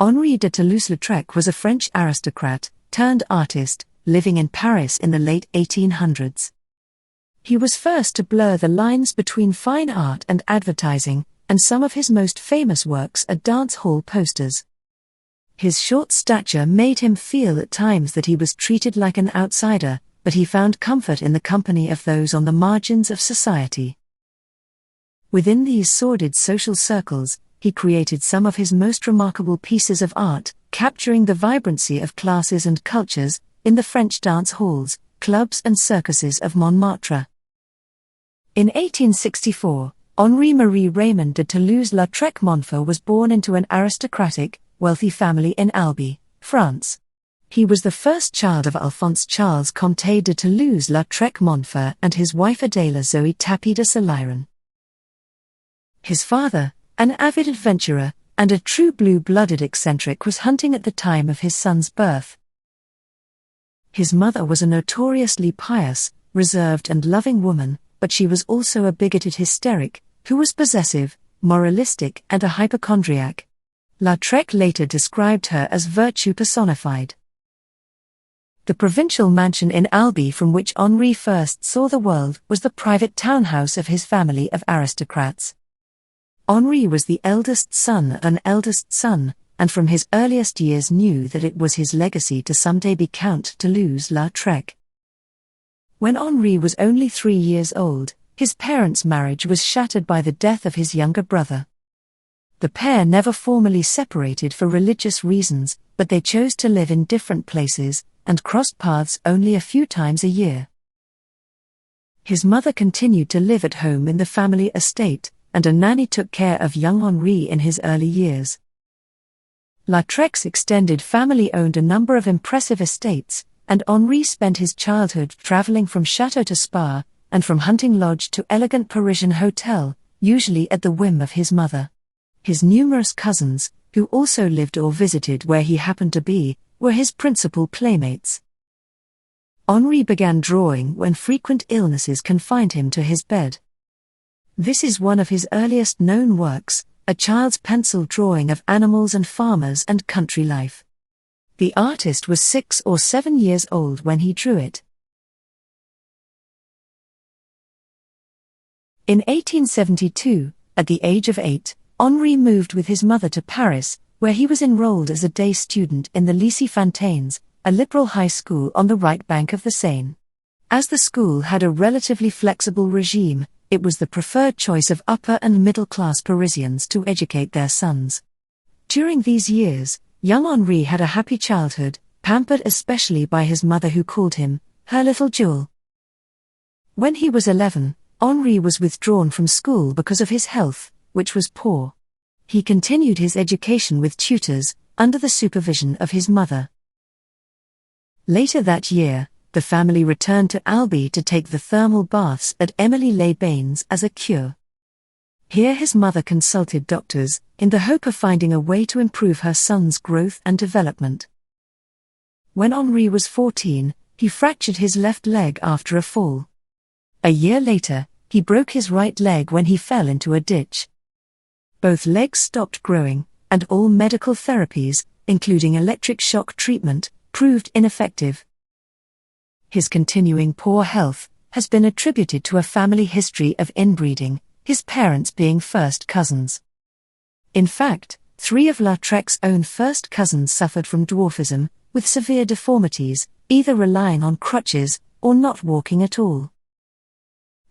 Henri de Toulous-Lautrec was a French aristocrat, turned artist, living in Paris in the late 1800s. He was first to blur the lines between fine art and advertising, and some of his most famous works are dance hall posters. His short stature made him feel at times that he was treated like an outsider, but he found comfort in the company of those on the margins of society. Within these sordid social circles, he created some of his most remarkable pieces of art, capturing the vibrancy of classes and cultures, in the French dance halls, clubs and circuses of Montmartre. In 1864, Henri-Marie Raymond de Toulouse-Lautrec Montfort was born into an aristocratic, wealthy family in Albi, France. He was the first child of Alphonse Charles Comte de Toulouse-Lautrec Montfort and his wife Adela Zoe Tapie de Soliron. His father, an avid adventurer, and a true blue-blooded eccentric, was hunting at the time of his son's birth. His mother was a notoriously pious, reserved and loving woman, but she was also a bigoted hysteric, who was possessive, moralistic and a hypochondriac. Lautrec later described her as virtue personified. The provincial mansion in Albi from which Henri first saw the world was the private townhouse of his family of aristocrats. Henri was the eldest son of an eldest son, and from his earliest years knew that it was his legacy to someday be Count Toulouse-Lautrec. When Henri was only 3 years old, his parents' marriage was shattered by the death of his younger brother. The pair never formally separated for religious reasons, but they chose to live in different places, and crossed paths only a few times a year. His mother continued to live at home in the family estate, and a nanny took care of young Henri in his early years. Lautrec's extended family owned a number of impressive estates, and Henri spent his childhood traveling from chateau to spa, and from hunting lodge to elegant Parisian hotel, usually at the whim of his mother. His numerous cousins, who also lived or visited where he happened to be, were his principal playmates. Henri began drawing when frequent illnesses confined him to his bed. This is one of his earliest known works, a child's pencil drawing of animals and farmers and country life. The artist was 6 or 7 years old when he drew it. In 1872, at the age of 8, Henri moved with his mother to Paris, where he was enrolled as a day student in the Lycée Fontaines, a liberal high school on the right bank of the Seine. As the school had a relatively flexible regime, it was the preferred choice of upper and middle-class Parisians to educate their sons. During these years, young Henri had a happy childhood, pampered especially by his mother who called him her little jewel. When he was 11, Henri was withdrawn from school because of his health, which was poor. He continued his education with tutors, under the supervision of his mother. Later that year, the family returned to Albi to take the thermal baths at Émilie-les-Bains as a cure. Here his mother consulted doctors, in the hope of finding a way to improve her son's growth and development. When Henri was 14, he fractured his left leg after a fall. A year later, he broke his right leg when he fell into a ditch. Both legs stopped growing, and all medical therapies, including electric shock treatment, proved ineffective. His continuing poor health has been attributed to a family history of inbreeding, his parents being first cousins. In fact, 3 of Lautrec's own first cousins suffered from dwarfism, with severe deformities, either relying on crutches or not walking at all.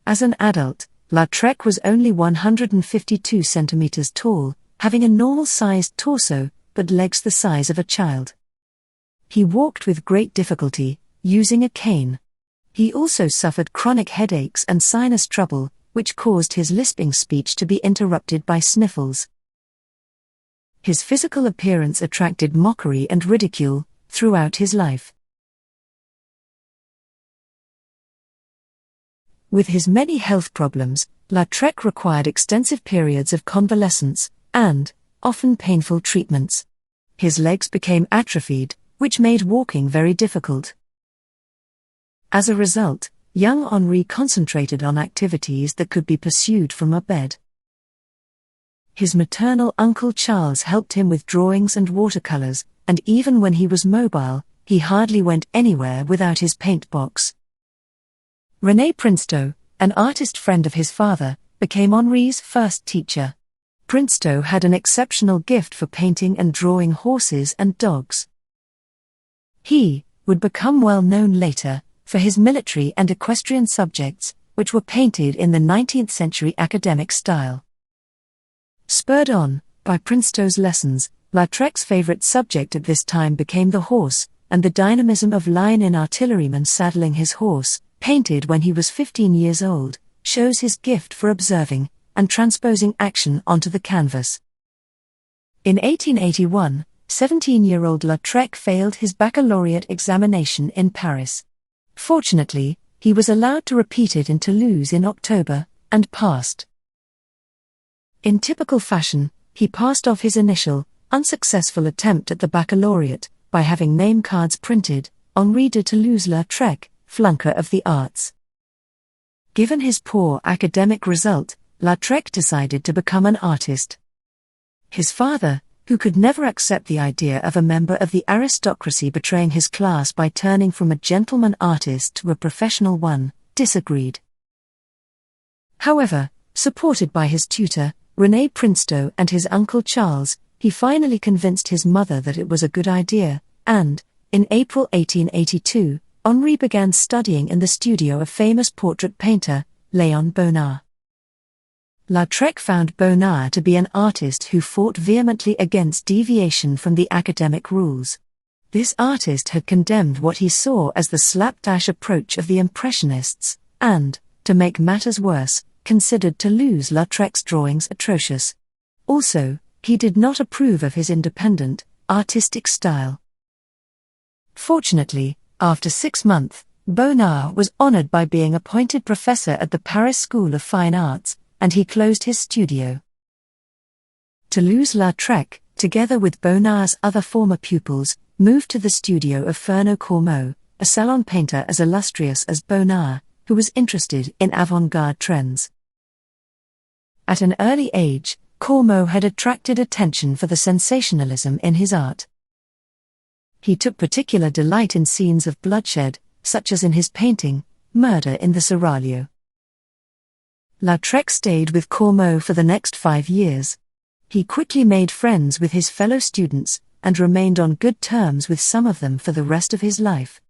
As an adult, Lautrec was only 152 centimeters tall, having a normal-sized torso, but legs the size of a child. He walked with great difficulty, using a cane. He also suffered chronic headaches and sinus trouble, which caused his lisping speech to be interrupted by sniffles. His physical appearance attracted mockery and ridicule throughout his life. With his many health problems, Lautrec required extensive periods of convalescence, and, often painful treatments. His legs became atrophied, which made walking very difficult. As a result, young Henri concentrated on activities that could be pursued from a bed. His maternal uncle Charles helped him with drawings and watercolors, and even when he was mobile, he hardly went anywhere without his paint box. René Princeteau, an artist friend of his father, became Henri's first teacher. Princeteau had an exceptional gift for painting and drawing horses and dogs. He would become well known later for his military and equestrian subjects, which were painted in the 19th century academic style. Spurred on by Princeteau's lessons, Lautrec's favorite subject at this time became the horse, and the dynamism of line in artilleryman saddling his horse, painted when he was 15 years old, shows his gift for observing and transposing action onto the canvas. In 1881, 17-year-old Lautrec failed his baccalaureate examination in Paris. Fortunately, he was allowed to repeat it in Toulouse in October, and passed. In typical fashion, he passed off his initial, unsuccessful attempt at the baccalaureate by having name cards printed, Henri de Toulous-Lautrec, flunker of the arts. Given his poor academic result, Lautrec decided to become an artist. His father, who could never accept the idea of a member of the aristocracy betraying his class by turning from a gentleman artist to a professional one, disagreed. However, supported by his tutor, René Princeteau, and his uncle Charles, he finally convinced his mother that it was a good idea, and, in April 1882, Henri began studying in the studio of famous portrait painter, Léon Bonnat. Lautrec found Bonnat to be an artist who fought vehemently against deviation from the academic rules. This artist had condemned what he saw as the slapdash approach of the Impressionists, and, to make matters worse, considered Toulouse-Lautrec's drawings atrocious. Also, he did not approve of his independent, artistic style. Fortunately, after 6 months, Bonnat was honored by being appointed professor at the Paris School of Fine Arts, and he closed his studio. Toulouse-Lautrec, together with Bonnat's other former pupils, moved to the studio of Fernand Cormot, a salon painter as illustrious as Bonnat, who was interested in avant-garde trends. At an early age, Cormot had attracted attention for the sensationalism in his art. He took particular delight in scenes of bloodshed, such as in his painting, Murder in the Seraglio. Lautrec stayed with Cormot for the next 5 years. He quickly made friends with his fellow students, and remained on good terms with some of them for the rest of his life.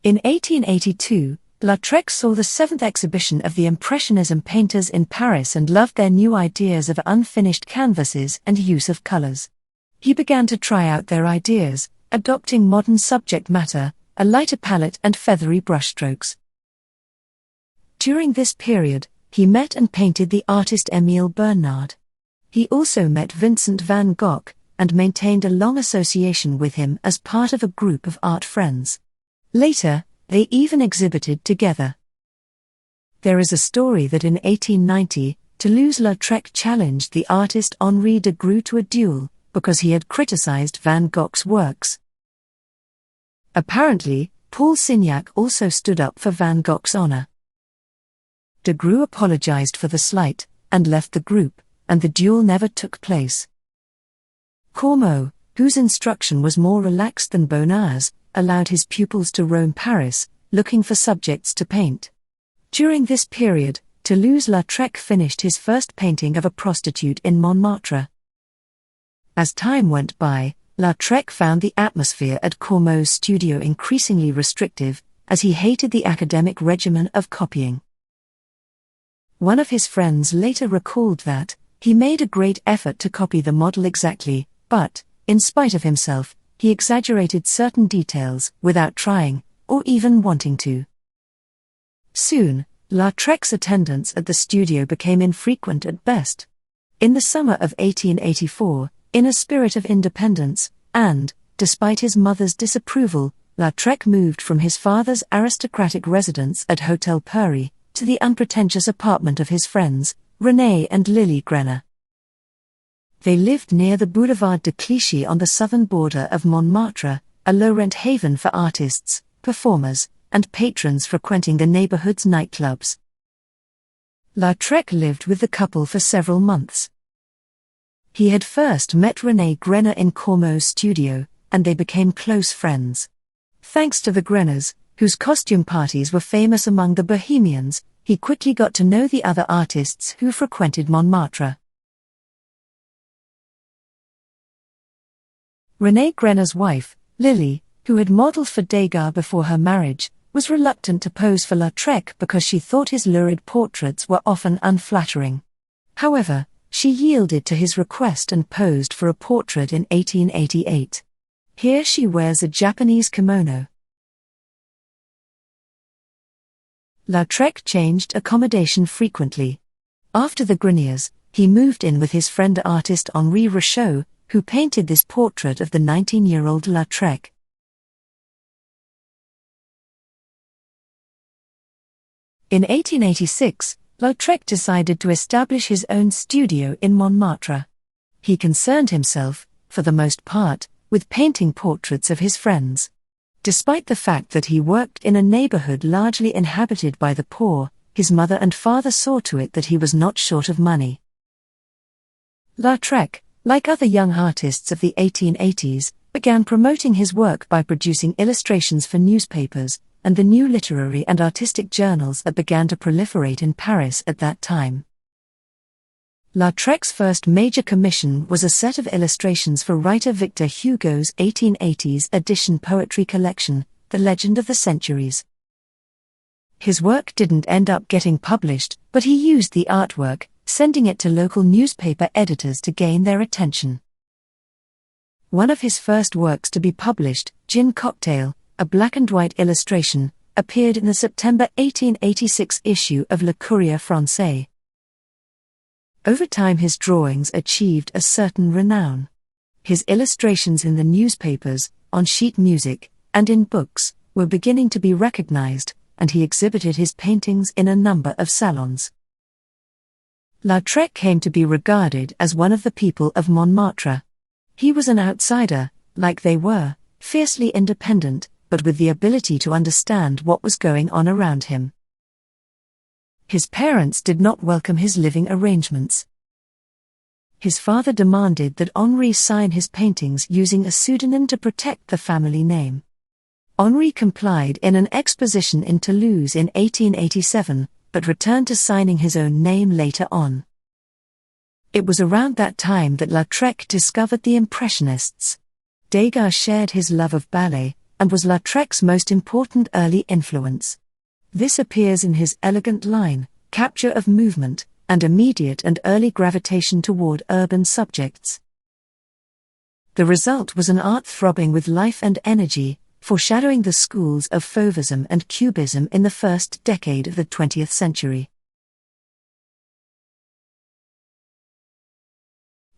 In 1882, Lautrec saw the 7th exhibition of the Impressionism painters in Paris and loved their new ideas of unfinished canvases and use of colors. He began to try out their ideas, adopting modern subject matter, a lighter palette and feathery brushstrokes. During this period, he met and painted the artist Émile Bernard. He also met Vincent van Gogh, and maintained a long association with him as part of a group of art friends. Later, they even exhibited together. There is a story that in 1890, Toulouse-Lautrec challenged the artist Henri de Toulous to a duel, because he had criticized Van Gogh's works. Apparently, Paul Signac also stood up for Van Gogh's honor. De Toulous apologized for the slight, and left the group, and the duel never took place. Cormot, whose instruction was more relaxed than Bonnat's, allowed his pupils to roam Paris, looking for subjects to paint. During this period, Toulouse-Lautrec finished his first painting of a prostitute in Montmartre. As time went by, Lautrec found the atmosphere at Cormot's studio increasingly restrictive, as he hated the academic regimen of copying. One of his friends later recalled that, he made a great effort to copy the model exactly, but, in spite of himself, he exaggerated certain details without trying, or even wanting to. Soon, Lautrec's attendance at the studio became infrequent at best. In the summer of 1884, in a spirit of independence, and, despite his mother's disapproval, Lautrec moved from his father's aristocratic residence at Hotel Puri, to the unpretentious apartment of his friends, René and Lily Grenner. They lived near the Boulevard de Clichy on the southern border of Montmartre, a low-rent haven for artists, performers, and patrons frequenting the neighborhood's nightclubs. Lautrec lived with the couple for several months. He had first met René Grenner in Cormot's studio, and they became close friends. Thanks to the Grenners, whose costume parties were famous among the Bohemians, he quickly got to know the other artists who frequented Montmartre. René Grenner's wife, Lily, who had modelled for Degas before her marriage, was reluctant to pose for Lautrec because she thought his lurid portraits were often unflattering. However, she yielded to his request and posed for a portrait in 1888. Here she wears a Japanese kimono. Lautrec changed accommodation frequently. After the Greniers, he moved in with his friend artist Henri Rochot, who painted this portrait of the 19-year-old Lautrec. In 1886, Lautrec decided to establish his own studio in Montmartre. He concerned himself, for the most part, with painting portraits of his friends. Despite the fact that he worked in a neighborhood largely inhabited by the poor, his mother and father saw to it that he was not short of money. Lautrec, like other young artists of the 1880s, began promoting his work by producing illustrations for newspapers and the new literary and artistic journals that began to proliferate in Paris at that time. Lautrec's first major commission was a set of illustrations for writer Victor Hugo's 1880s edition poetry collection, The Legend of the Centuries. His work didn't end up getting published, but he used the artwork, sending it to local newspaper editors to gain their attention. One of his first works to be published, Gin Cocktail, a black-and-white illustration, appeared in the September 1886 issue of Le Courrier Français. Over time his drawings achieved a certain renown. His illustrations in the newspapers, on sheet music, and in books, were beginning to be recognized, and he exhibited his paintings in a number of salons. Lautrec came to be regarded as one of the people of Montmartre. He was an outsider, like they were, fiercely independent, but with the ability to understand what was going on around him. His parents did not welcome his living arrangements. His father demanded that Henri sign his paintings using a pseudonym to protect the family name. Henri complied in an exposition in Toulouse in 1887, but returned to signing his own name later on. It was around that time that Lautrec discovered the Impressionists. Degas shared his love of ballet, and was Lautrec's most important early influence. This appears in his elegant line, capture of movement, and immediate and early gravitation toward urban subjects. The result was an art throbbing with life and energy, foreshadowing the schools of Fauvism and Cubism in the first decade of the 20th century.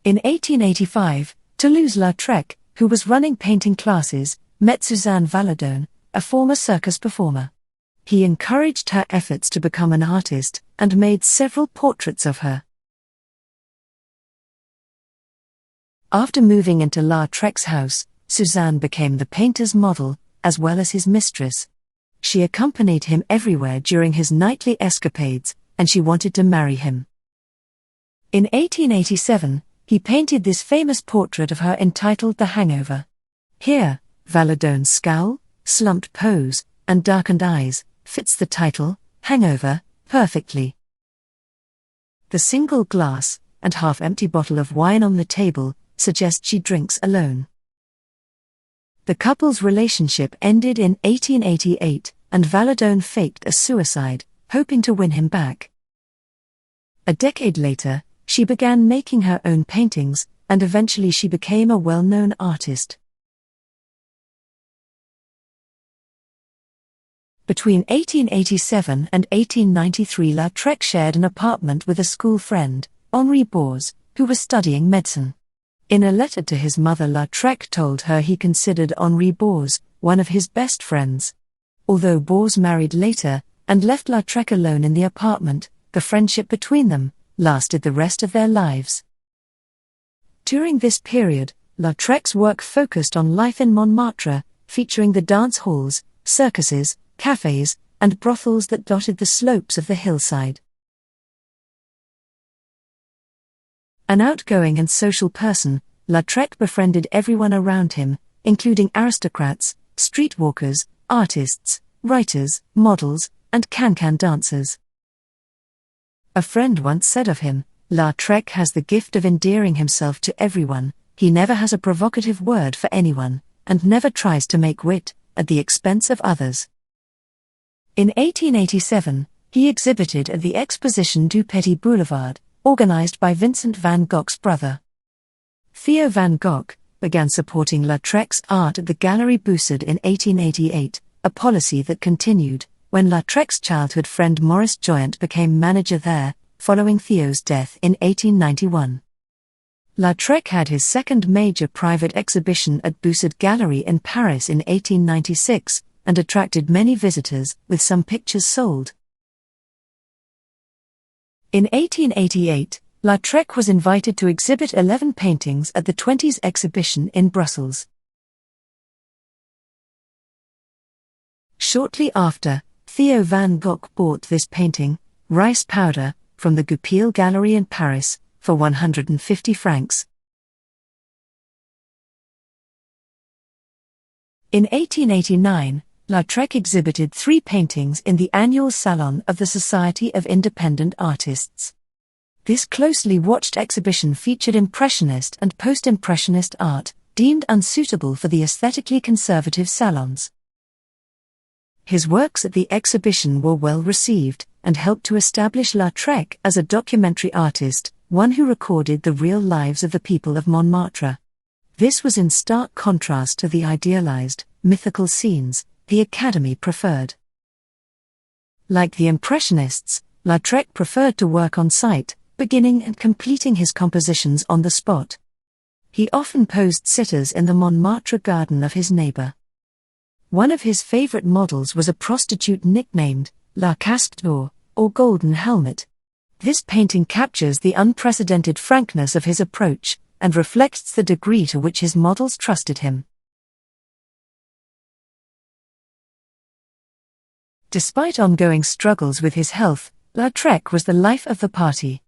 In 1885, Toulouse-Lautrec, who was running painting classes, met Suzanne Valadon, a former circus performer. He encouraged her efforts to become an artist, and made several portraits of her. After moving into Lautrec's house, Suzanne became the painter's model, as well as his mistress. She accompanied him everywhere during his nightly escapades, and she wanted to marry him. In 1887, he painted this famous portrait of her entitled The Hangover. Here, Valadon's scowl, slumped pose, and darkened eyes fits the title, Hangover, perfectly. The single glass and half-empty bottle of wine on the table suggests she drinks alone. The couple's relationship ended in 1888, and Valadon faked a suicide, hoping to win him back. A decade later, she began making her own paintings, and eventually she became a well-known artist. Between 1887 and 1893, Lautrec shared an apartment with a school friend, Henri Bours, who was studying medicine. In a letter to his mother, Lautrec told her he considered Henri Bours one of his best friends. Although Bours married later, and left Lautrec alone in the apartment, the friendship between them lasted the rest of their lives. During this period, Lautrec's work focused on life in Montmartre, featuring the dance halls, circuses, cafes, and brothels that dotted the slopes of the hillside. An outgoing and social person, Lautrec befriended everyone around him, including aristocrats, streetwalkers, artists, writers, models, and can-can dancers. A friend once said of him, "Lautrec has the gift of endearing himself to everyone, he never has a provocative word for anyone, and never tries to make wit at the expense of others." In 1887, he exhibited at the Exposition du Petit Boulevard, organized by Vincent van Gogh's brother. Theo van Gogh began supporting Lautrec's art at the Galerie Bussard in 1888, a policy that continued when Lautrec's childhood friend Maurice Joyant became manager there, following Theo's death in 1891. Lautrec had his second major private exhibition at Bussard Gallery in Paris in 1896, and attracted many visitors, with some pictures sold. In 1888, Lautrec was invited to exhibit 11 paintings at the 20s exhibition in Brussels. Shortly after, Theo van Gogh bought this painting, Rice Powder, from the Goupil Gallery in Paris, for 150 francs. In 1889, Lautrec exhibited 3 paintings in the annual Salon of the Society of Independent Artists. This closely watched exhibition featured Impressionist and Post-Impressionist art, deemed unsuitable for the aesthetically conservative salons. His works at the exhibition were well received, and helped to establish Lautrec as a documentary artist, one who recorded the real lives of the people of Montmartre. This was in stark contrast to the idealized, mythical scenes the Academy preferred. Like the Impressionists, Lautrec preferred to work on site, beginning and completing his compositions on the spot. He often posed sitters in the Montmartre garden of his neighbor. One of his favorite models was a prostitute nicknamed La Casque d'Or, or Golden Helmet. This painting captures the unprecedented frankness of his approach, and reflects the degree to which his models trusted him. Despite ongoing struggles with his health, Lautrec was the life of the party.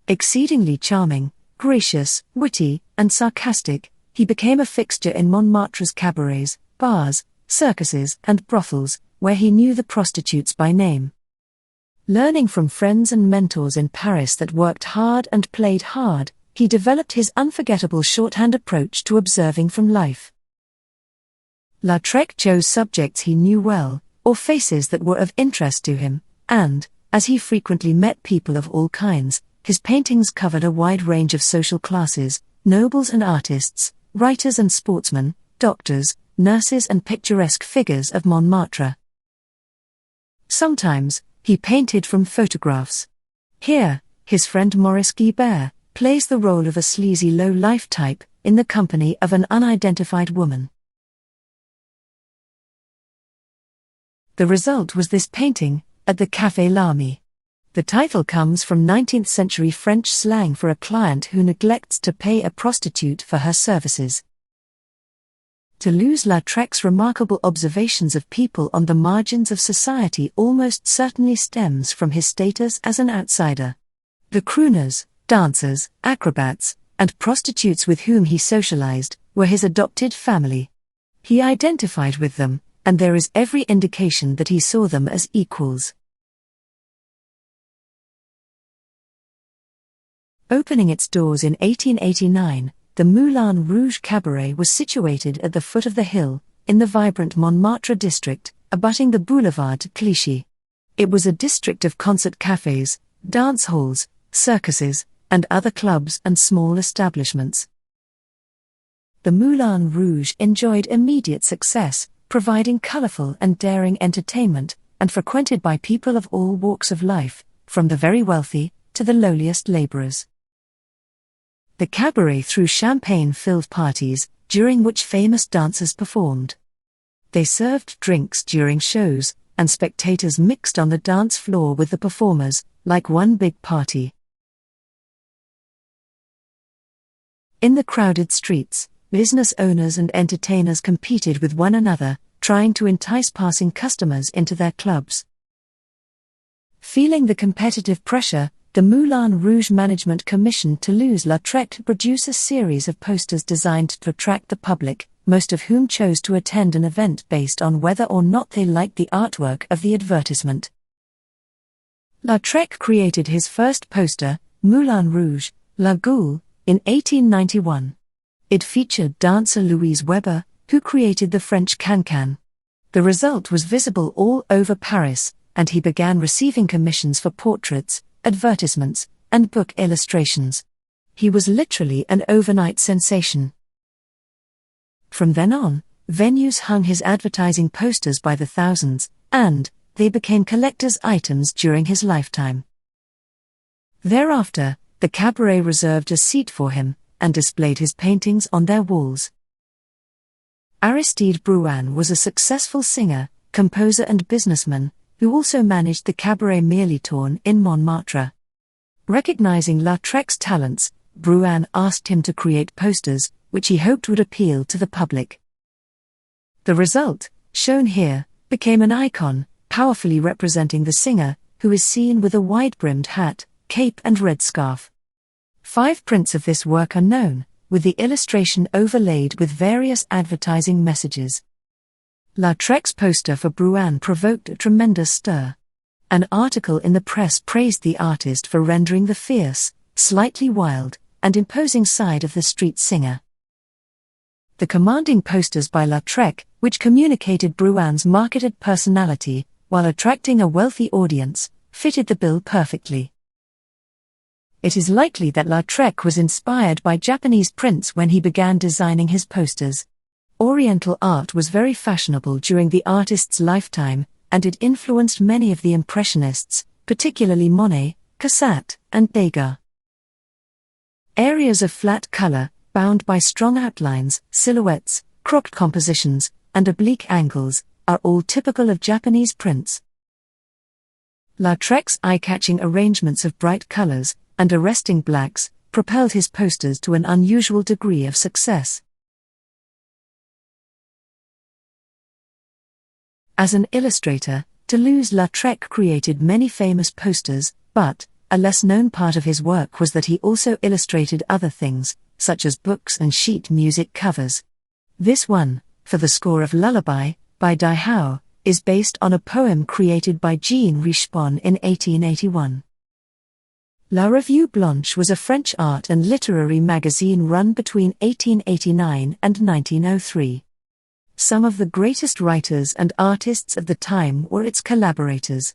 Exceedingly charming, gracious, witty, and sarcastic, he became a fixture in Montmartre's cabarets, bars, circuses, and brothels, where he knew the prostitutes by name. Learning from friends and mentors in Paris that worked hard and played hard, he developed his unforgettable shorthand approach to observing from life. Lautrec chose subjects he knew well, or faces that were of interest to him, and, as he frequently met people of all kinds, his paintings covered a wide range of social classes, nobles and artists, writers and sportsmen, doctors, nurses and picturesque figures of Montmartre. Sometimes, he painted from photographs. Here, his friend Maurice Guibert plays the role of a sleazy low-life type, in the company of an unidentified woman. The result was this painting, at the Café Lamy. The title comes from 19th-century French slang for a client who neglects to pay a prostitute for her services. Toulouse-Lautrec's remarkable observations of people on the margins of society almost certainly stems from his status as an outsider. The crooners, dancers, acrobats, and prostitutes with whom he socialized were his adopted family. He identified with them, and there is every indication that he saw them as equals. Opening its doors in 1889, the Moulin Rouge Cabaret was situated at the foot of the hill, in the vibrant Montmartre district, abutting the Boulevard de Clichy. It was a district of concert cafes, dance halls, circuses, and other clubs and small establishments. The Moulin Rouge enjoyed immediate success, providing colorful and daring entertainment, and frequented by people of all walks of life, from the very wealthy to the lowliest laborers. The cabaret threw champagne-filled parties, during which famous dancers performed. They served drinks during shows, and spectators mixed on the dance floor with the performers, like one big party. In the crowded streets, business owners and entertainers competed with one another, trying to entice passing customers into their clubs. Feeling the competitive pressure, the Moulin Rouge Management commissioned Toulouse-Lautrec to produce a series of posters designed to attract the public, most of whom chose to attend an event based on whether or not they liked the artwork of the advertisement. Lautrec created his first poster, Moulin Rouge, La Goule, in 1891. It featured dancer Louise Weber, who created the French can-can. The result was visible all over Paris, and he began receiving commissions for portraits, advertisements, and book illustrations. He was literally an overnight sensation. From then on, venues hung his advertising posters by the thousands, and they became collector's items during his lifetime. Thereafter, the cabaret reserved a seat for him, and displayed his paintings on their walls. Aristide Bruin was a successful singer, composer and businessman, who also managed the Cabaret Mirlitorn in Montmartre. Recognizing Lautrec's talents, Bruin asked him to create posters, which he hoped would appeal to the public. The result, shown here, became an icon, powerfully representing the singer, who is seen with a wide-brimmed hat, cape and red scarf. 5 prints of this work are known, with the illustration overlaid with various advertising messages. Lautrec's poster for Bruin provoked a tremendous stir. An article in the press praised the artist for rendering the fierce, slightly wild, and imposing side of the street singer. The commanding posters by Lautrec, which communicated Bruin's marketed personality, while attracting a wealthy audience, fitted the bill perfectly. It is likely that Lautrec was inspired by Japanese prints when he began designing his posters. Oriental art was very fashionable during the artist's lifetime, and it influenced many of the Impressionists, particularly Monet, Cassatt, and Degas. Areas of flat color, bound by strong outlines, silhouettes, cropped compositions, and oblique angles, are all typical of Japanese prints. Lautrec's eye-catching arrangements of bright colors and arresting blacks propelled his posters to an unusual degree of success. As an illustrator, Toulouse-Lautrec created many famous posters, but a less-known part of his work was that he also illustrated other things, such as books and sheet music covers. This one, for the score of Lullaby, by Die Hau, is based on a poem created by Jean Richepon in 1881. La Revue Blanche was a French art and literary magazine run between 1889 and 1903. Some of the greatest writers and artists of the time were its collaborators.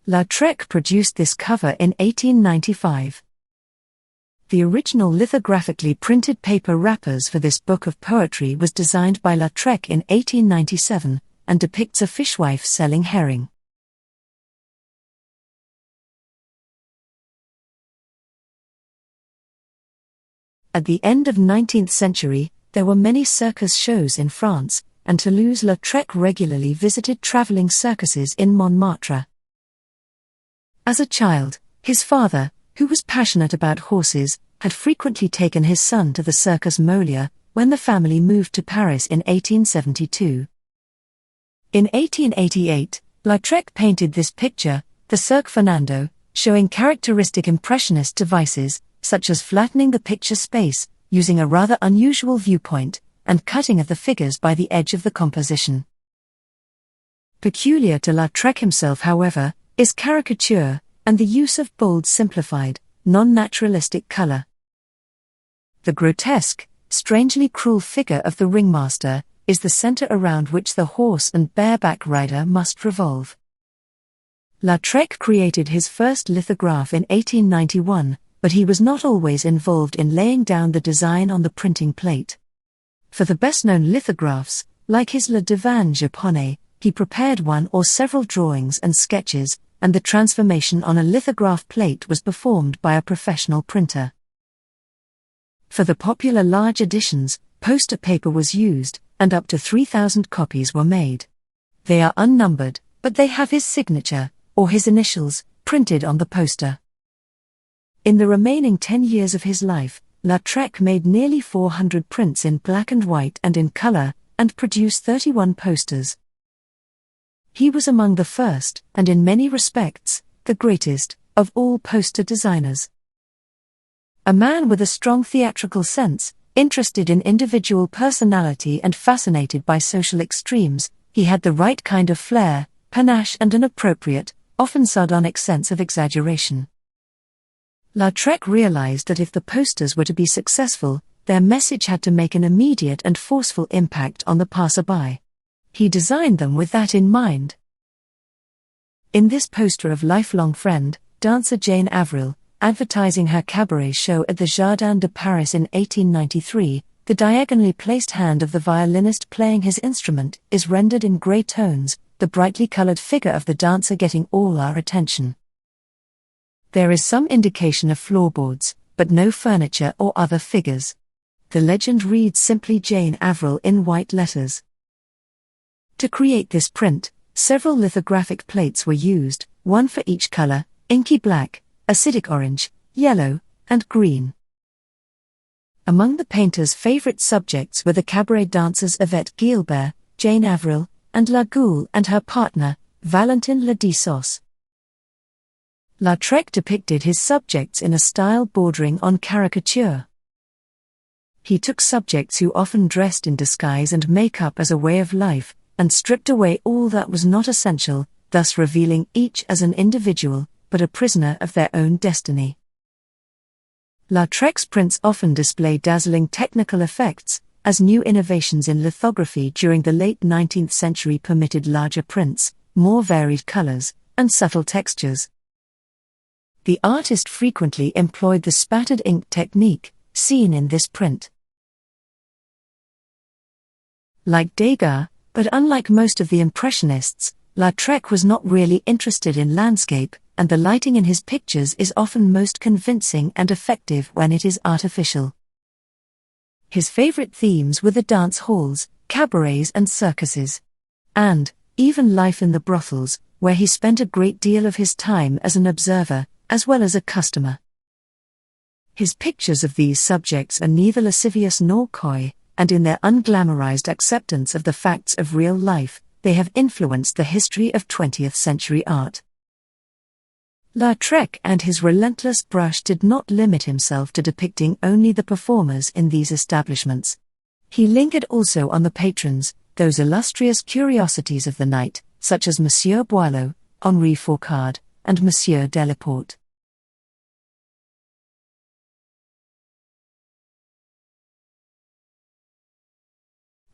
Lautrec produced this cover in 1895. The original lithographically printed paper wrappers for this book of poetry was designed by Lautrec in 1897, and depicts a fishwife selling herring. At the end of 19th century, there were many circus shows in France, and Toulouse-Lautrec regularly visited traveling circuses in Montmartre. As a child, his father, who was passionate about horses, had frequently taken his son to the Circus Molière when the family moved to Paris in 1872. In 1888, Lautrec painted this picture, the Cirque Fernando, showing characteristic Impressionist devices, such as flattening the picture space, using a rather unusual viewpoint, and cutting of the figures by the edge of the composition. Peculiar to Lautrec himself, however, is caricature, and the use of bold simplified, non-naturalistic color. The grotesque, strangely cruel figure of the ringmaster is the center around which the horse and bareback rider must revolve. Lautrec created his first lithograph in 1891, but he was not always involved in laying down the design on the printing plate. For the best-known lithographs, like his Le Divan Japonais, he prepared one or several drawings and sketches, and the transformation on a lithograph plate was performed by a professional printer. For the popular large editions, poster paper was used, and up to 3,000 copies were made. They are unnumbered, but they have his signature, or his initials, printed on the poster. In the remaining 10 years of his life, Lautrec made nearly 400 prints in black and white and in color, and produced 31 posters. He was among the first, and in many respects, the greatest, of all poster designers. A man with a strong theatrical sense, interested in individual personality and fascinated by social extremes, he had the right kind of flair, panache and an appropriate, often sardonic sense of exaggeration. Lautrec realized that if the posters were to be successful, their message had to make an immediate and forceful impact on the passerby. He designed them with that in mind. In this poster of lifelong friend, dancer Jane Avril, advertising her cabaret show at the Jardin de Paris in 1893, the diagonally placed hand of the violinist playing his instrument is rendered in grey tones, the brightly colored figure of the dancer getting all our attention. There is some indication of floorboards, but no furniture or other figures. The legend reads simply Jane Avril in white letters. To create this print, several lithographic plates were used, one for each color: inky black, acidic orange, yellow, and green. Among the painter's favorite subjects were the cabaret dancers Yvette Guilbert, Jane Avril, and La Goule and her partner, Valentine Ladissos. Lautrec depicted his subjects in a style bordering on caricature. He took subjects who often dressed in disguise and makeup as a way of life, and stripped away all that was not essential, thus revealing each as an individual, but a prisoner of their own destiny. Lautrec's prints often display dazzling technical effects, as new innovations in lithography during the late 19th century permitted larger prints, more varied colors, and subtle textures. The artist frequently employed the spattered ink technique, seen in this print. Like Degas, but unlike most of the Impressionists, Lautrec was not really interested in landscape, and the lighting in his pictures is often most convincing and effective when it is artificial. His favorite themes were the dance halls, cabarets and circuses. And, even life in the brothels, where he spent a great deal of his time as an observer, as well as a customer. His pictures of these subjects are neither lascivious nor coy, and in their unglamorized acceptance of the facts of real life, they have influenced the history of 20th century art. Lautrec and his relentless brush did not limit himself to depicting only the performers in these establishments. He lingered also on the patrons, those illustrious curiosities of the night, such as Monsieur Boileau, Henri Fourcade, and Monsieur Delaporte.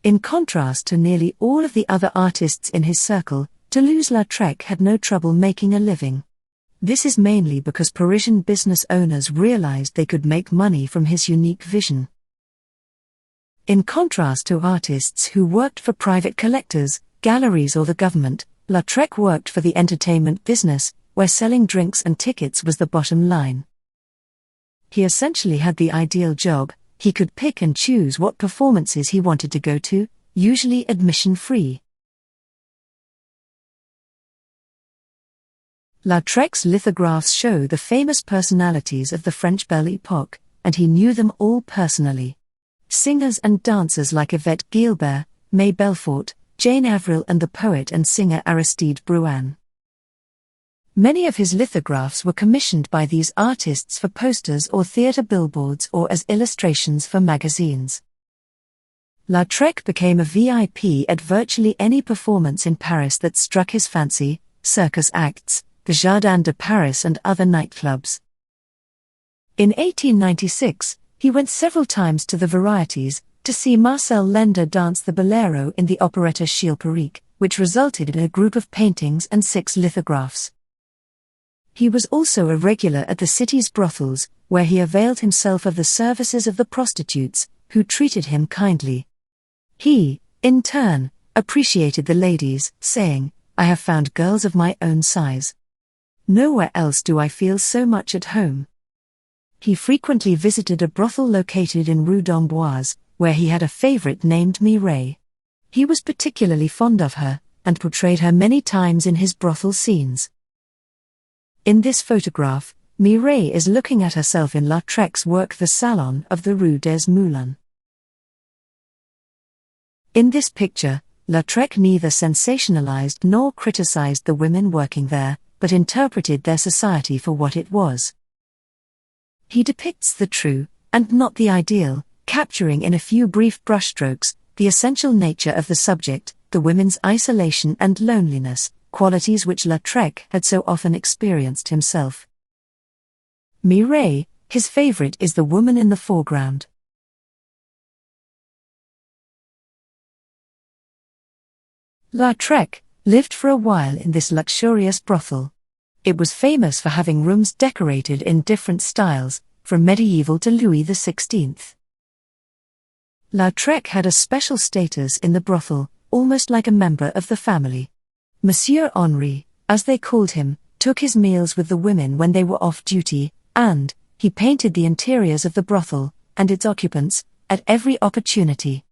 In contrast to nearly all of the other artists in his circle, Toulouse-Lautrec had no trouble making a living. This is mainly because Parisian business owners realized they could make money from his unique vision. In contrast to artists who worked for private collectors, galleries or the government, Lautrec worked for the entertainment business, where selling drinks and tickets was the bottom line. He essentially had the ideal job. He could pick and choose what performances he wanted to go to, usually admission-free. Lautrec's lithographs show the famous personalities of the French Belle Époque, and he knew them all personally. Singers and dancers like Yvette Guilbert, May Belfort, Jane Avril and the poet and singer Aristide Bruant. Many of his lithographs were commissioned by these artists for posters or theatre billboards or as illustrations for magazines. Lautrec became a VIP at virtually any performance in Paris that struck his fancy: circus acts, the Jardin de Paris and other nightclubs. In 1896, he went several times to the Varieties to see Marcel Lender dance the bolero in the operetta Chilperic, which resulted in a group of paintings and 6 lithographs. He was also a regular at the city's brothels, where he availed himself of the services of the prostitutes, who treated him kindly. He, in turn, appreciated the ladies, saying, "I have found girls of my own size. Nowhere else do I feel so much at home." He frequently visited a brothel located in Rue d'Amboise, where he had a favorite named Mireille. He was particularly fond of her, and portrayed her many times in his brothel scenes. In this photograph, Mireille is looking at herself in Lautrec's work The Salon of the Rue des Moulins. In this picture, Lautrec neither sensationalized nor criticized the women working there, but interpreted their society for what it was. He depicts the true, and not the ideal, capturing in a few brief brushstrokes the essential nature of the subject, the women's isolation and loneliness, qualities which Lautrec had so often experienced himself. Mireille, his favorite, is the woman in the foreground. Lautrec lived for a while in this luxurious brothel. It was famous for having rooms decorated in different styles, from medieval to Louis XVI. Lautrec had a special status in the brothel, almost like a member of the family. Monsieur Henri, as they called him, took his meals with the women when they were off duty, and he painted the interiors of the brothel, and its occupants, at every opportunity.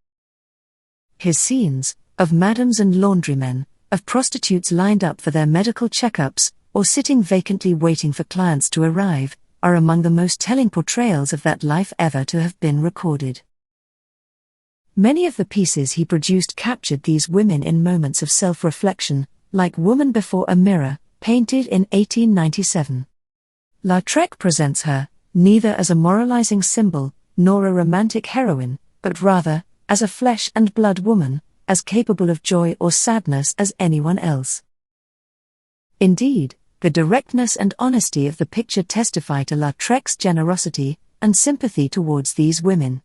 His scenes, of madams and laundrymen, of prostitutes lined up for their medical checkups, or sitting vacantly waiting for clients to arrive, are among the most telling portrayals of that life ever to have been recorded. Many of the pieces he produced captured these women in moments of self-reflection, like Woman Before a Mirror, painted in 1897. Lautrec presents her, neither as a moralizing symbol, nor a romantic heroine, but rather, as a flesh and blood woman, as capable of joy or sadness as anyone else. Indeed, the directness and honesty of the picture testify to Lautrec's generosity and sympathy towards these women.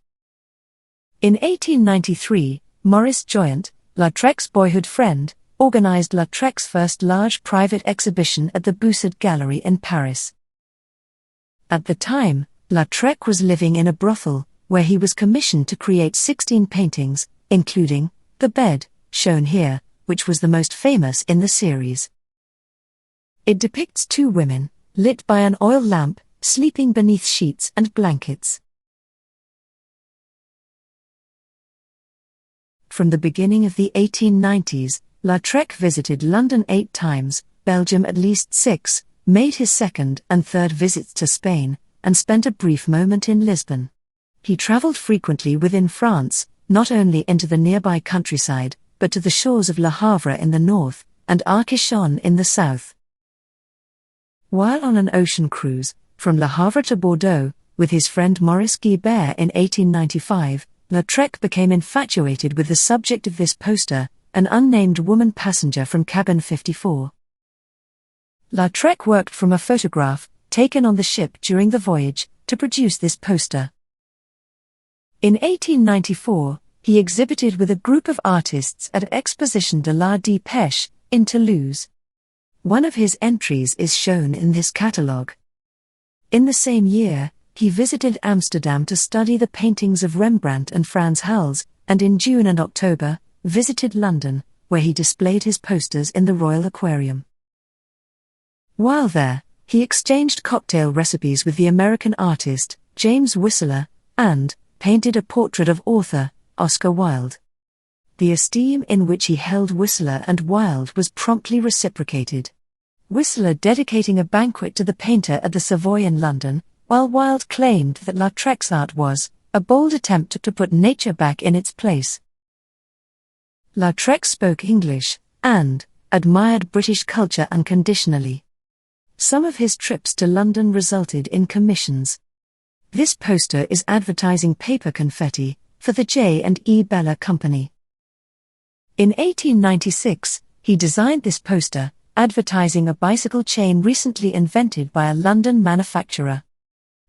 In 1893, Maurice Joyant, Lautrec's boyhood friend, organized Lautrec's first large private exhibition at the Boussard Gallery in Paris. At the time, Lautrec was living in a brothel, where he was commissioned to create 16 paintings, including The Bed, shown here, which was the most famous in the series. It depicts two women, lit by an oil lamp, sleeping beneath sheets and blankets. From the beginning of the 1890s, Lautrec visited London 8 times, Belgium at least 6, made his second and third visits to Spain, and spent a brief moment in Lisbon. He travelled frequently within France, not only into the nearby countryside, but to the shores of Le Havre in the north, and Arcachon in the south. While on an ocean cruise, from Le Havre to Bordeaux, with his friend Maurice Guibert in 1895, Lautrec became infatuated with the subject of this poster, an unnamed woman passenger from cabin 54. Lautrec worked from a photograph, taken on the ship during the voyage, to produce this poster. In 1894, he exhibited with a group of artists at Exposition de l'Art de Pêche, in Toulouse. One of his entries is shown in this catalogue. In the same year, he visited Amsterdam to study the paintings of Rembrandt and Frans Hals, and in June and October, visited London, where he displayed his posters in the Royal Aquarium. While there, he exchanged cocktail recipes with the American artist, James Whistler, and painted a portrait of author, Oscar Wilde. The esteem in which he held Whistler and Wilde was promptly reciprocated. Whistler dedicating a banquet to the painter at the Savoy in London, while Wilde claimed that Lautrec's art was a bold attempt to put nature back in its place. Lautrec spoke English, and admired British culture unconditionally. Some of his trips to London resulted in commissions. This poster is advertising paper confetti for the J&E Bella Company. In 1896, he designed this poster, advertising a bicycle chain recently invented by a London manufacturer.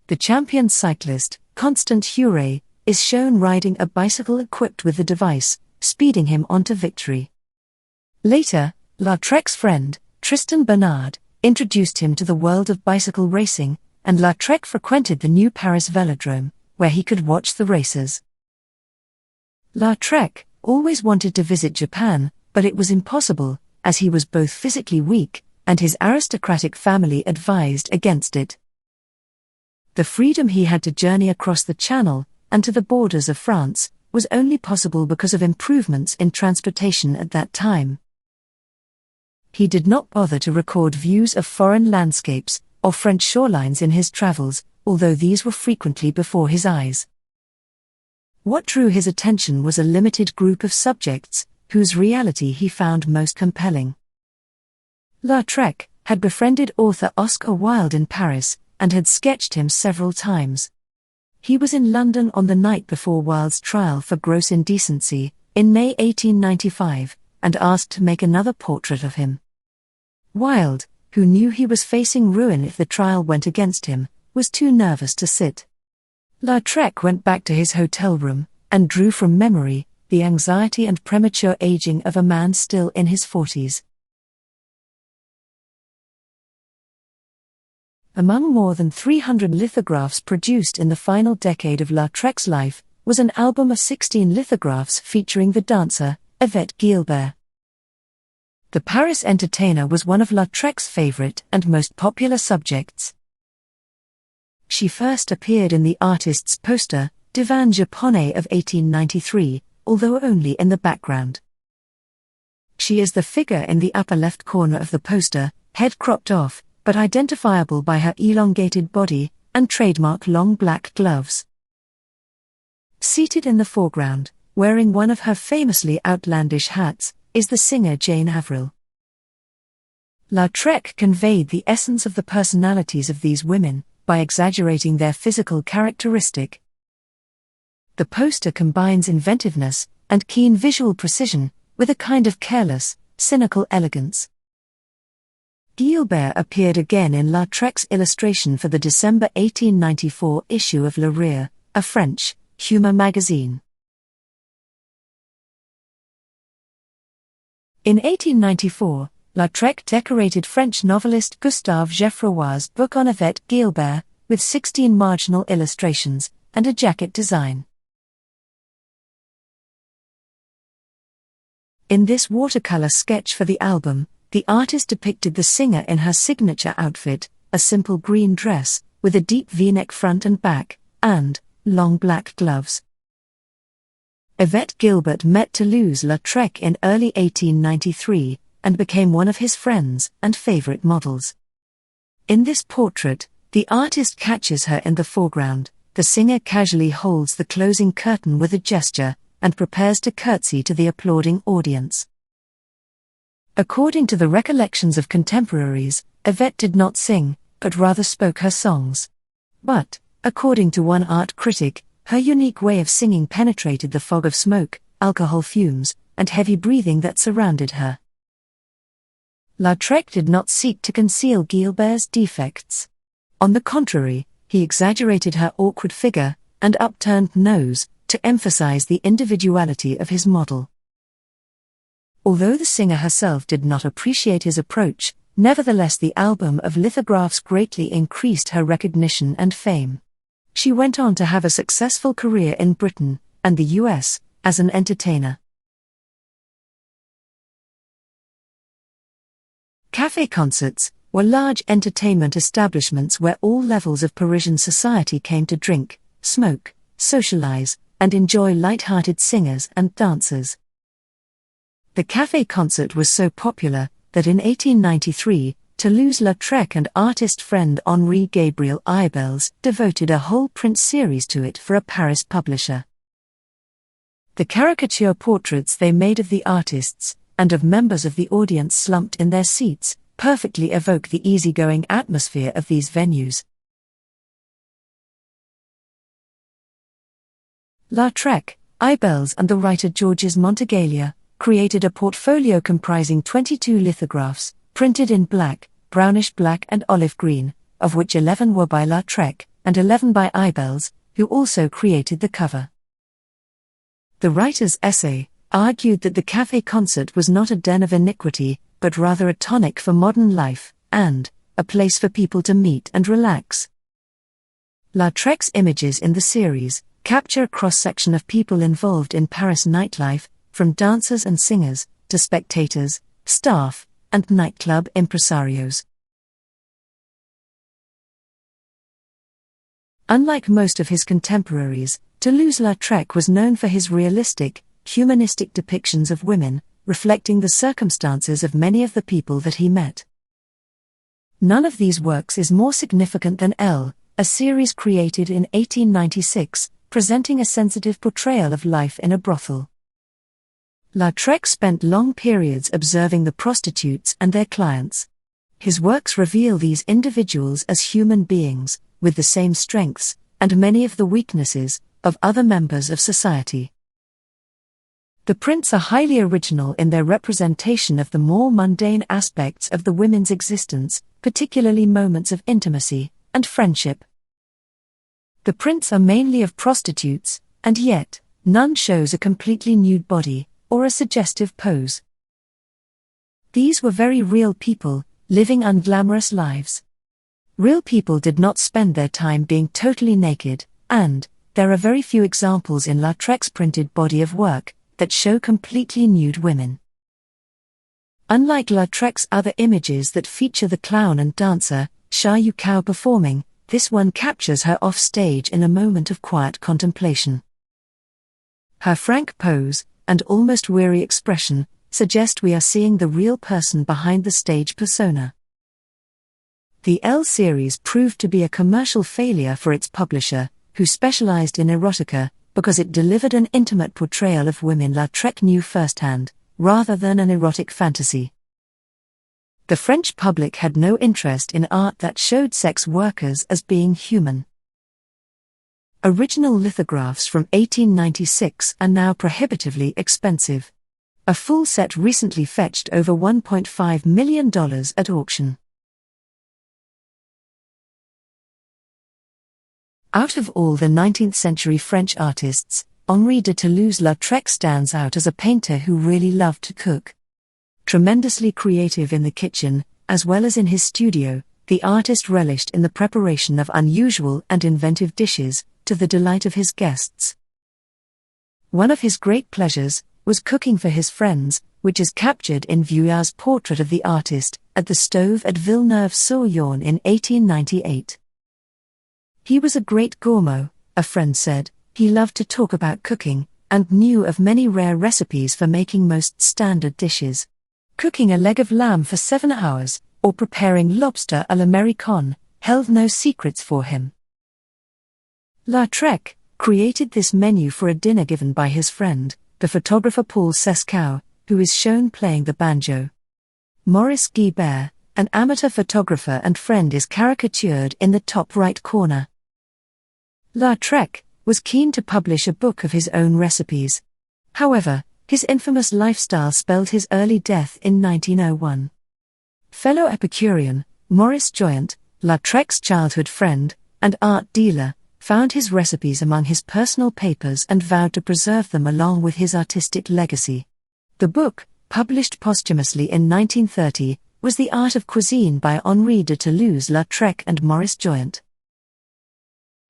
The champion cyclist, Constant Hure, is shown riding a bicycle equipped with the device, speeding him on to victory. Later, Lautrec's friend, Tristan Bernard, introduced him to the world of bicycle racing, and Lautrec frequented the new Paris Velodrome, where he could watch the races. Lautrec always wanted to visit Japan, but it was impossible, as he was both physically weak, and his aristocratic family advised against it. The freedom he had to journey across the Channel, and to the borders of France, was only possible because of improvements in transportation at that time. He did not bother to record views of foreign landscapes, or French shorelines in his travels, although these were frequently before his eyes. What drew his attention was a limited group of subjects, whose reality he found most compelling. Lautrec, had befriended author Oscar Wilde in Paris, and had sketched him several times. He was in London on the night before Wilde's trial for gross indecency, in May 1895, and asked to make another portrait of him. Wilde, who knew he was facing ruin if the trial went against him, was too nervous to sit. Lautrec went back to his hotel room, and drew from memory the anxiety and premature aging of a man still in his 40s. Among more than 300 lithographs produced in the final decade of Lautrec's life, was an album of 16 lithographs featuring the dancer, Yvette Guilbert. The Paris entertainer was one of Lautrec's favorite and most popular subjects. She first appeared in the artist's poster, Divan Japonais of 1893, although only in the background. She is the figure in the upper left corner of the poster, head cropped off, but identifiable by her elongated body and trademark long black gloves. Seated in the foreground, wearing one of her famously outlandish hats, is the singer Jane Avril. Lautrec conveyed the essence of the personalities of these women, by exaggerating their physical characteristic. The poster combines inventiveness and keen visual precision with a kind of careless, cynical elegance. Guilbert appeared again in Lautrec's illustration for the December 1894 issue of Le Rire, a French humor magazine. In 1894, Lautrec decorated French novelist Gustave Geffroy's book on Yvette Guilbert with 16 marginal illustrations and a jacket design. In this watercolor sketch for the album, the artist depicted the singer in her signature outfit, a simple green dress, with a deep V-neck front and back, and long black gloves. Yvette Guilbert met Toulouse-Lautrec in early 1893, and became one of his friends and favorite models. In this portrait, the artist catches her in the foreground, the singer casually holds the closing curtain with a gesture, and prepares to curtsy to the applauding audience. According to the recollections of contemporaries, Yvette did not sing, but rather spoke her songs. But, according to one art critic, her unique way of singing penetrated the fog of smoke, alcohol fumes, and heavy breathing that surrounded her. Lautrec did not seek to conceal Guilbert's defects. On the contrary, he exaggerated her awkward figure and upturned nose to emphasize the individuality of his model. Although the singer herself did not appreciate his approach, nevertheless the album of lithographs greatly increased her recognition and fame. She went on to have a successful career in Britain and the US as an entertainer. Café concerts were large entertainment establishments where all levels of Parisian society came to drink, smoke, socialize, and enjoy light-hearted singers and dancers. The café concert was so popular that in 1893, Toulouse-Lautrec and artist friend Henri Gabriel Ibels devoted a whole print series to it for a Paris publisher. The caricature portraits they made of the artists, and of members of the audience slumped in their seats, perfectly evoke the easygoing atmosphere of these venues. Lautrec, Ibels and the writer Georges Montegalia created a portfolio comprising 22 lithographs, printed in black, brownish black and olive green, of which 11 were by Lautrec, and 11 by Ibels, who also created the cover. The writer's essay argued that the café concert was not a den of iniquity, but rather a tonic for modern life, and a place for people to meet and relax. Lautrec's images in the series capture a cross-section of people involved in Paris nightlife, from dancers and singers, to spectators, staff, and nightclub impresarios. Unlike most of his contemporaries, Toulouse-Lautrec was known for his realistic, humanistic depictions of women, reflecting the circumstances of many of the people that he met. None of these works is more significant than Elle, a series created in 1896, presenting a sensitive portrayal of life in a brothel. Lautrec spent long periods observing the prostitutes and their clients. His works reveal these individuals as human beings, with the same strengths, and many of the weaknesses, of other members of society. The prints are highly original in their representation of the more mundane aspects of the women's existence, particularly moments of intimacy and friendship. The prints are mainly of prostitutes, and yet, none shows a completely nude body, or a suggestive pose. These were very real people, living unglamorous lives. Real people did not spend their time being totally naked, and there are very few examples in Lautrec's printed body of work that show completely nude women. Unlike Lautrec's other images that feature the clown and dancer, Xia Yu Cao performing, this one captures her off stage in a moment of quiet contemplation. Her frank pose, and almost weary expression, suggest we are seeing the real person behind the stage persona. The L series proved to be a commercial failure for its publisher, who specialized in erotica, because it delivered an intimate portrayal of women Lautrec knew firsthand, rather than an erotic fantasy. The French public had no interest in art that showed sex workers as being human. Original lithographs from 1896 are now prohibitively expensive. A full set recently fetched over $1.5 million at auction. Out of all the 19th-century French artists, Henri de Toulous-Lautrec stands out as a painter who really loved to cook. Tremendously creative in the kitchen, as well as in his studio, the artist relished in the preparation of unusual and inventive dishes, to the delight of his guests. One of his great pleasures was cooking for his friends, which is captured in Vuillard's portrait of the artist, at the stove at Villeneuve-sur-Yonne in 1898. He was a great gourmet, a friend said. He loved to talk about cooking, and knew of many rare recipes for making most standard dishes. Cooking a leg of lamb for 7 hours, or preparing lobster à l'américaine, held no secrets for him. Lautrec created this menu for a dinner given by his friend, the photographer Paul Sescau, who is shown playing the banjo. Maurice Guibert, an amateur photographer and friend, is caricatured in the top right corner. Lautrec was keen to publish a book of his own recipes. However, his infamous lifestyle spelled his early death in 1901. Fellow Epicurean, Maurice Joyant, Lautrec's childhood friend, and art dealer, found his recipes among his personal papers and vowed to preserve them along with his artistic legacy. The book, published posthumously in 1930, was The Art of Cuisine by Henri de Toulous-Lautrec and Maurice Joyant.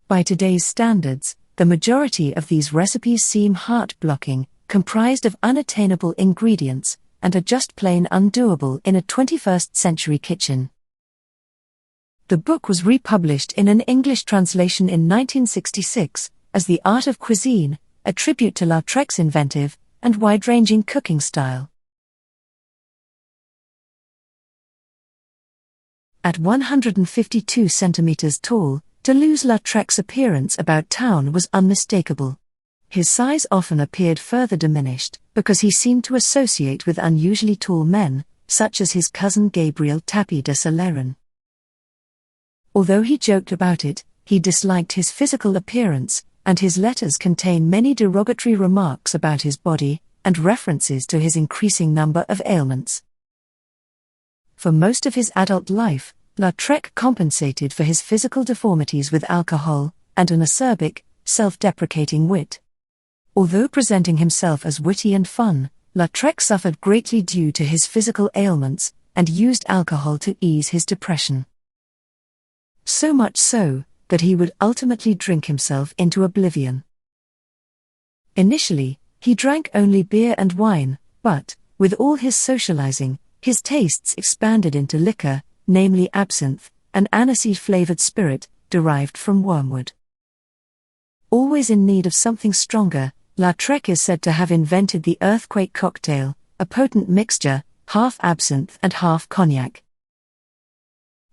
By today's standards, the majority of these recipes seem heart-blocking, comprised of unattainable ingredients, and are just plain undoable in a 21st-century kitchen. The book was republished in an English translation in 1966, as The Art of Cuisine, a tribute to Lautrec's inventive and wide-ranging cooking style. At 152 centimeters tall, Toulouse-Lautrec's appearance about town was unmistakable. His size often appeared further diminished, because he seemed to associate with unusually tall men, such as his cousin Gabriel Tapie de Celeron. Although he joked about it, he disliked his physical appearance, and his letters contain many derogatory remarks about his body, and references to his increasing number of ailments. For most of his adult life, Lautrec compensated for his physical deformities with alcohol, and an acerbic, self-deprecating wit. Although presenting himself as witty and fun, Lautrec suffered greatly due to his physical ailments, and used alcohol to ease his depression. So much so, that he would ultimately drink himself into oblivion. Initially, he drank only beer and wine, but, with all his socializing, his tastes expanded into liquor, namely absinthe, an aniseed-flavored spirit, derived from wormwood. Always in need of something stronger, Lautrec is said to have invented the earthquake cocktail, a potent mixture, half absinthe and half cognac.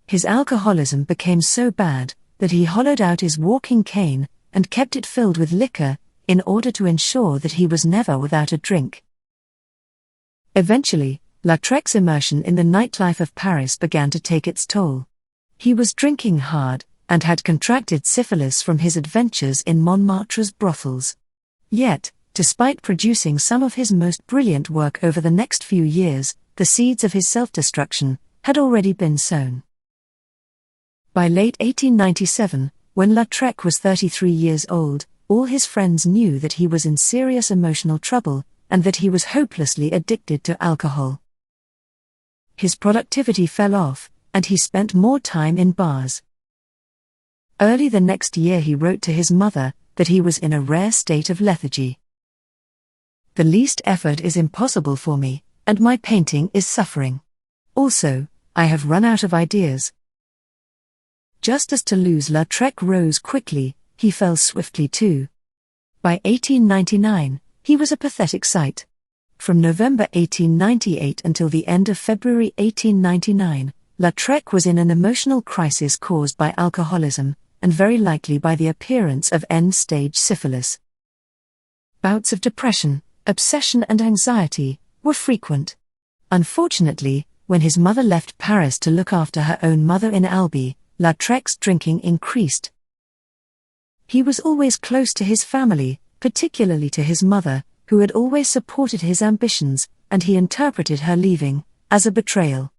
His alcoholism became so bad, that he hollowed out his walking cane, and kept it filled with liquor, in order to ensure that he was never without a drink. Eventually, Lautrec's immersion in the nightlife of Paris began to take its toll. He was drinking hard, and had contracted syphilis from his adventures in Montmartre's brothels. Yet, despite producing some of his most brilliant work over the next few years, the seeds of his self-destruction had already been sown. By late 1897, when Lautrec was 33 years old, all his friends knew that he was in serious emotional trouble, and that he was hopelessly addicted to alcohol. His productivity fell off, and he spent more time in bars. Early the next year he wrote to his mother that he was in a rare state of lethargy. "The least effort is impossible for me, and my painting is suffering. Also, I have run out of ideas." Just as Toulouse-Lautrec rose quickly, he fell swiftly too. By 1899, he was a pathetic sight. From November 1898 until the end of February 1899, Lautrec was in an emotional crisis caused by alcoholism, and very likely by the appearance of end-stage syphilis. Bouts of depression, obsession and anxiety were frequent. Unfortunately, when his mother left Paris to look after her own mother in Albi, Lautrec's drinking increased. He was always close to his family, particularly to his mother, who had always supported his ambitions, and he interpreted her leaving as a betrayal.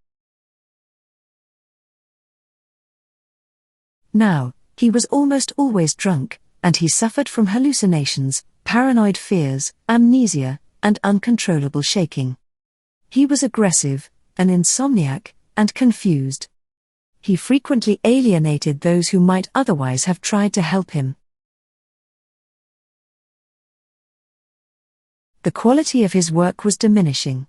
Now, he was almost always drunk, and he suffered from hallucinations, paranoid fears, amnesia, and uncontrollable shaking. He was aggressive, an insomniac, and confused. He frequently alienated those who might otherwise have tried to help him. The quality of his work was diminishing.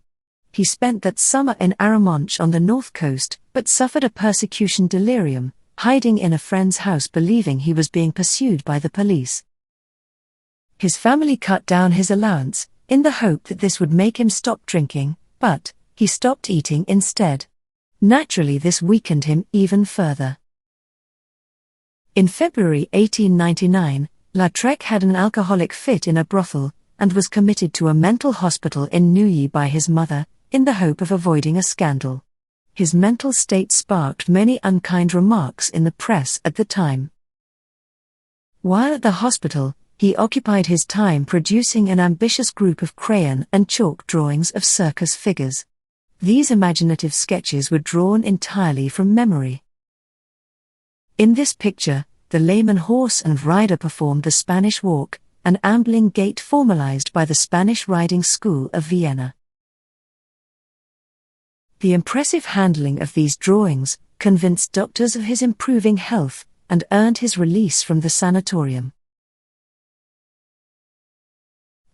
He spent that summer in Arromanches on the north coast, but suffered a persecution delirium, hiding in a friend's house believing he was being pursued by the police. His family cut down his allowance, in the hope that this would make him stop drinking, but he stopped eating instead. Naturally, this weakened him even further. In February 1899, Lautrec had an alcoholic fit in a brothel, and was committed to a mental hospital in Neuilly by his mother, in the hope of avoiding a scandal. His mental state sparked many unkind remarks in the press at the time. While at the hospital, he occupied his time producing an ambitious group of crayon and chalk drawings of circus figures. These imaginative sketches were drawn entirely from memory. In this picture, the lame horse and rider performed the Spanish walk, an ambling gait formalized by the Spanish riding school of Vienna. The impressive handling of these drawings convinced doctors of his improving health, and earned his release from the sanatorium.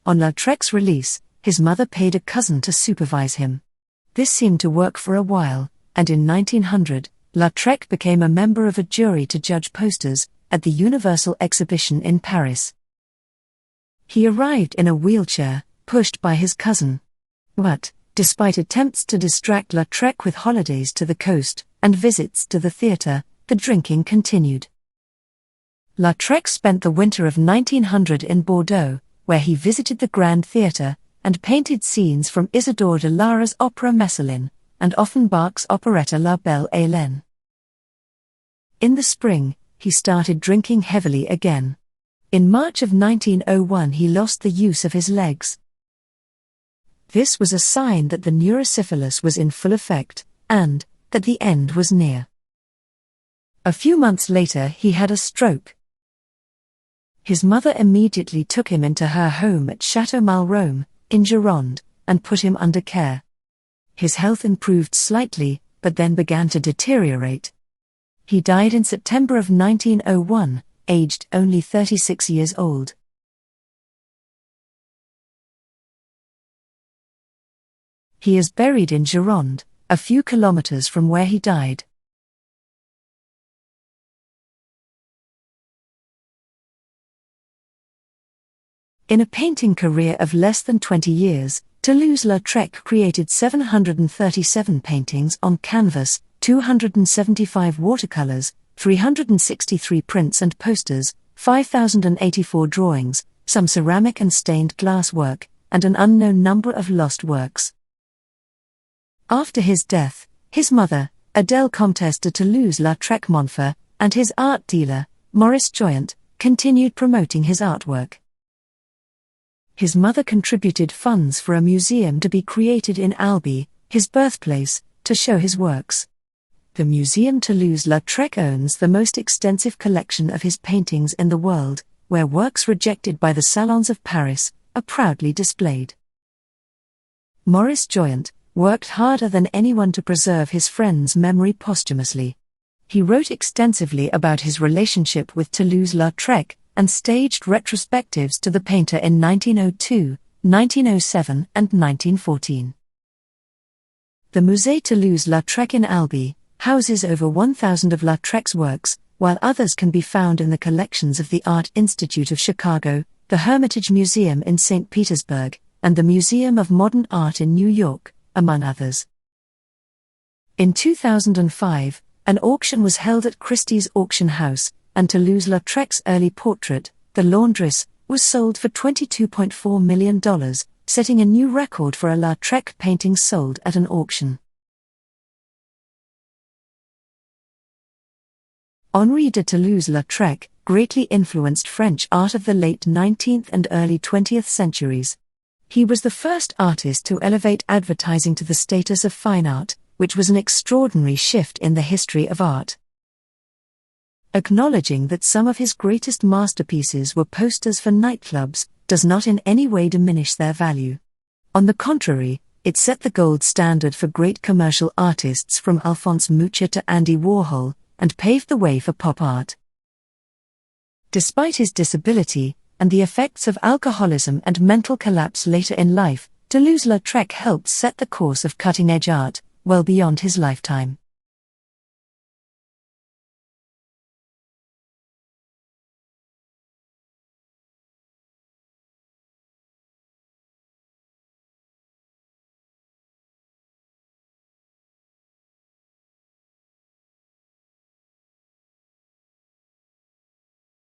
On Lautrec's release, his mother paid a cousin to supervise him. This seemed to work for a while, and in 1900, Lautrec became a member of a jury to judge posters at the Universal Exhibition in Paris. He arrived in a wheelchair, pushed by his cousin. But, despite attempts to distract Lautrec with holidays to the coast and visits to the theatre, the drinking continued. Lautrec spent the winter of 1900 in Bordeaux, where he visited the Grand Theatre, and painted scenes from Isidore de Lara's opera Messalin, and Offenbach's operetta La Belle Hélène. In the spring, he started drinking heavily again. In March of 1901 he lost the use of his legs. This was a sign that the neurosyphilis was in full effect, and that the end was near. A few months later he had a stroke. His mother immediately took him into her home at Château Malrome, in Gironde, and put him under care. His health improved slightly, but then began to deteriorate. He died in September of 1901, aged only 36 years old. He is buried in Gironde, a few kilometers from where he died. In a painting career of less than 20 years, Toulouse-Lautrec created 737 paintings on canvas, 275 watercolors, 363 prints and posters, 5,084 drawings, some ceramic and stained glass work, and an unknown number of lost works. After his death, his mother, Adèle Comtesse de Toulouse-Lautrec Montfort, and his art dealer, Maurice Joyant, continued promoting his artwork. His mother contributed funds for a museum to be created in Albi, his birthplace, to show his works. The Museum Toulouse-Lautrec owns the most extensive collection of his paintings in the world, where works rejected by the salons of Paris are proudly displayed. Maurice Joyant worked harder than anyone to preserve his friend's memory posthumously. He wrote extensively about his relationship with Toulouse-Lautrec and staged retrospectives to the painter in 1902, 1907 and 1914. The Musée Toulouse-Lautrec in Albi houses over 1,000 of Lautrec's works, while others can be found in the collections of the Art Institute of Chicago, the Hermitage Museum in St. Petersburg, and the Museum of Modern Art in New York, among others. In 2005, an auction was held at Christie's auction house, and Toulouse-Lautrec's early portrait, The Laundress, was sold for $22.4 million, setting a new record for a Lautrec painting sold at an auction. Henri de Toulous-Lautrec greatly influenced French art of the late 19th and early 20th centuries. He was the first artist to elevate advertising to the status of fine art, which was an extraordinary shift in the history of art. Acknowledging that some of his greatest masterpieces were posters for nightclubs does not in any way diminish their value. On the contrary, it set the gold standard for great commercial artists from Alphonse Mucha to Andy Warhol, and paved the way for pop art. Despite his disability, and the effects of alcoholism and mental collapse later in life, Toulouse-Lautrec helped set the course of cutting-edge art, well beyond his lifetime.